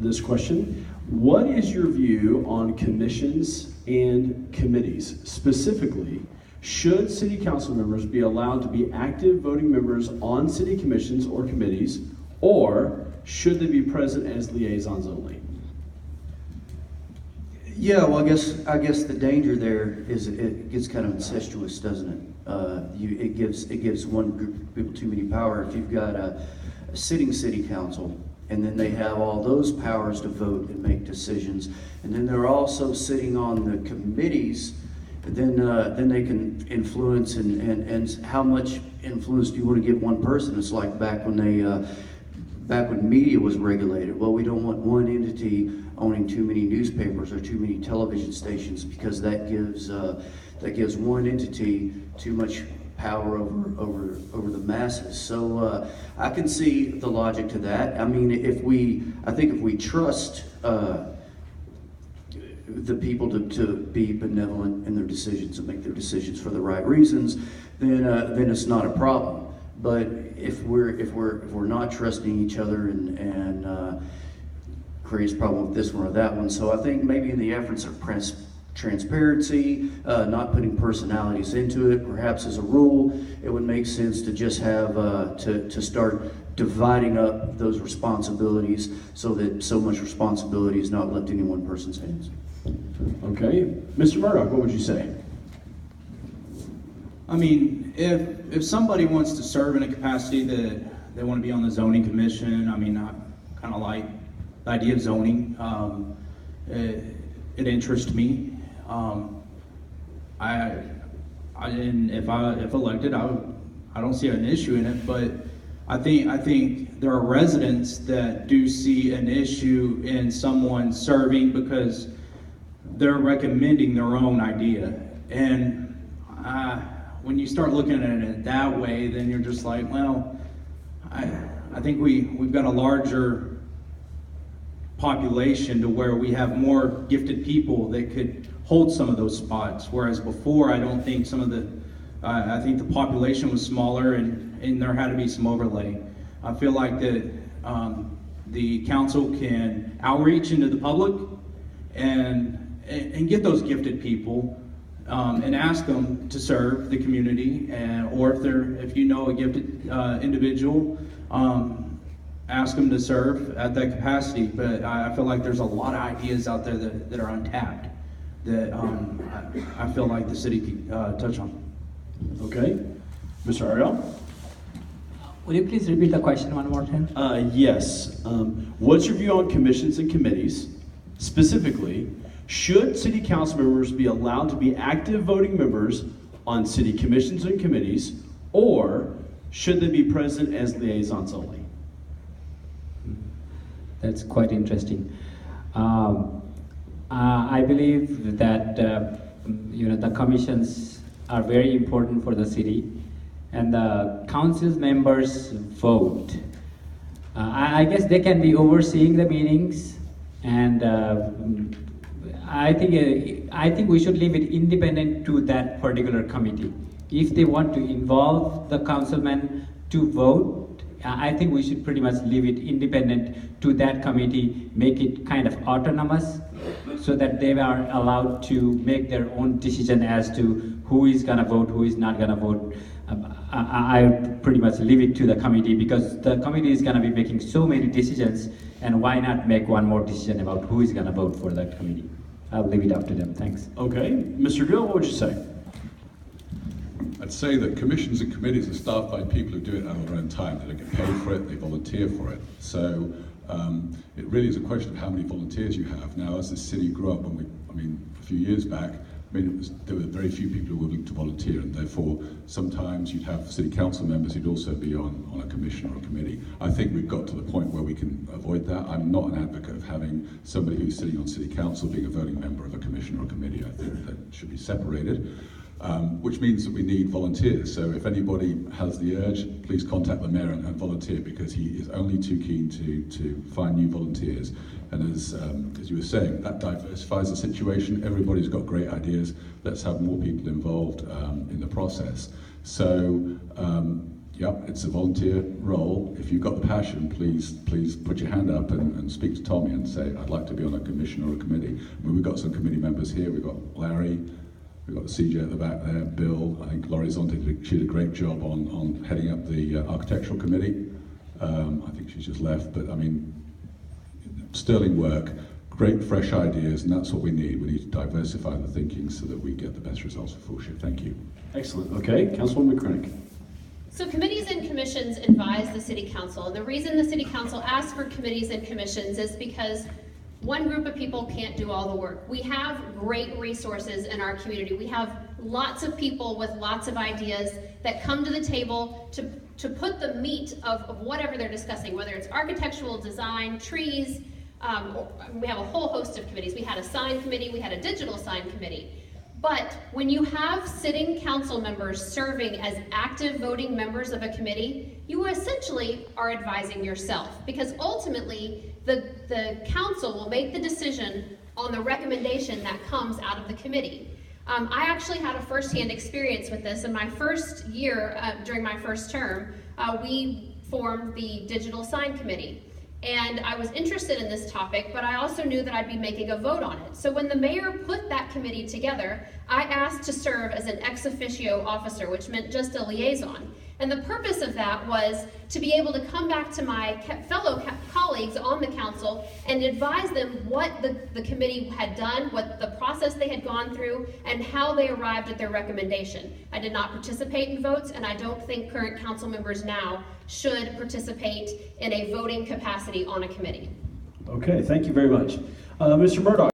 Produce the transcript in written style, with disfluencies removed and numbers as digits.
this question. What is your view on commissions and committees? Specifically, should city council members be allowed to be active voting members on city commissions or committees, or should they be present as liaisons only? Yeah, well, I guess the danger there is it gets kind of incestuous, doesn't it? It gives one group of people too many power. If you've got a sitting city council, and then they have all those powers to vote and make decisions, and then they're also sitting on the committees, then they can influence, and how much influence do you want to give one person? It's like back when media was regulated. Well, we don't want one entity owning too many newspapers or too many television stations, because that gives one entity too much power over the masses. So I can see the logic to that. I mean, I think if we trust the people to be benevolent in their decisions and make their decisions for the right reasons, then it's not a problem. But if we're not trusting each other and creates a problem with this one or that one. So I think maybe in the efforts of transparency, not putting personalities into it, perhaps as a rule, it would make sense to just have to start dividing up those responsibilities so that so much responsibility is not left in one person's hands. Okay, Mr. Murdoch, what would you say? I mean, if somebody wants to serve in a capacity that they want to be on the zoning commission, I mean, I kind of like the idea of zoning. It interests me. If elected, I don't see an issue in it, but I think there are residents that do see an issue in someone serving because they're recommending their own idea. And when you start looking at it that way, then you're just like, well, I think we've got a larger population to where we have more gifted people that could hold some of those spots. Whereas before, I don't think I think the population was smaller and there had to be some overlay. I feel like that the council can outreach into the public and get those gifted people and ask them to serve the community, or if you know a gifted individual, ask them to serve at that capacity. But I feel like there's a lot of ideas out there that are untapped that I feel like the city could touch on. Okay, Mr. Ariel? Would you please repeat the question one more time? Yes. What's your view on commissions and committees? Specifically, should city council members be allowed to be active voting members on city commissions and committees, or should they be present as liaisons only? That's quite interesting. I believe that the commissions are very important for the city, and the council members vote. I guess they can be overseeing the meetings, and I think we should leave it independent to that particular committee. If they want to involve the councilmen to vote, I think we should pretty much leave it independent to that committee, make it kind of autonomous, so that they are allowed to make their own decision as to who is gonna vote, who is not gonna vote. I pretty much leave it to the committee, because the committee is gonna be making so many decisions, and why not make one more decision about who is gonna vote for that committee? I'll leave it up to them, thanks. Okay, Mr. Gill, what would you say? I'd say that commissions and committees are staffed by people who do it on their own time. They don't get paid for it, they volunteer for it. So it really is a question of how many volunteers you have. Now, as the city grew up, a few years back, there were very few people who were willing to volunteer, and therefore sometimes you'd have city council members who'd also be on a commission or a committee. I think we've got to the point where we can avoid that. I'm not an advocate of having somebody who's sitting on city council being a voting member of a commission or a committee. I think that should be separated. Which means that we need volunteers. So if anybody has the urge, please contact the mayor and volunteer, because he is only too keen to find new volunteers. And as you were saying, that diversifies the situation. Everybody's got great ideas. Let's have more people involved in the process. So Yep, it's a volunteer role. If you've got the passion, please put your hand up and speak to Tommy and say, I'd like to be on a commission or a committee. I mean, we've got some committee members here. We've got Larry, we've got the CJ at the back there, Bill. I think Liaison she did a great job on heading up the architectural committee. I think she's just left, but I mean, sterling work, great fresh ideas, and that's what we need. We need to diversify the thinking so that we get the best results for Fulshear. Thank you. Excellent. Okay, Councilwoman McCrinnick. So committees and commissions advise the City Council. And the reason the City Council asks for committees and commissions is because one group of people can't do all the work. We have great resources in our community. We have lots of people with lots of ideas that come to the table to put the meat of whatever they're discussing, whether it's architectural design, trees. We have a whole host of committees. We had a sign committee, we had a digital sign committee. But when you have sitting council members serving as active voting members of a committee, you essentially are advising yourself, because ultimately the council will make the decision on the recommendation that comes out of the committee. I actually had a firsthand experience with this. In my first year, during my first term, we formed the digital sign committee. And I was interested in this topic, but I also knew that I'd be making a vote on it. So when the mayor put that committee together, I asked to serve as an ex officio officer, which meant just a liaison. And the purpose of that was to be able to come back to my fellow colleagues on the council and advise them what the committee had done, what the process they had gone through, and how they arrived at their recommendation. I did not participate in votes, and I don't think current council members now should participate in a voting capacity on a committee. Okay, thank you very much. Mr. Murdoch.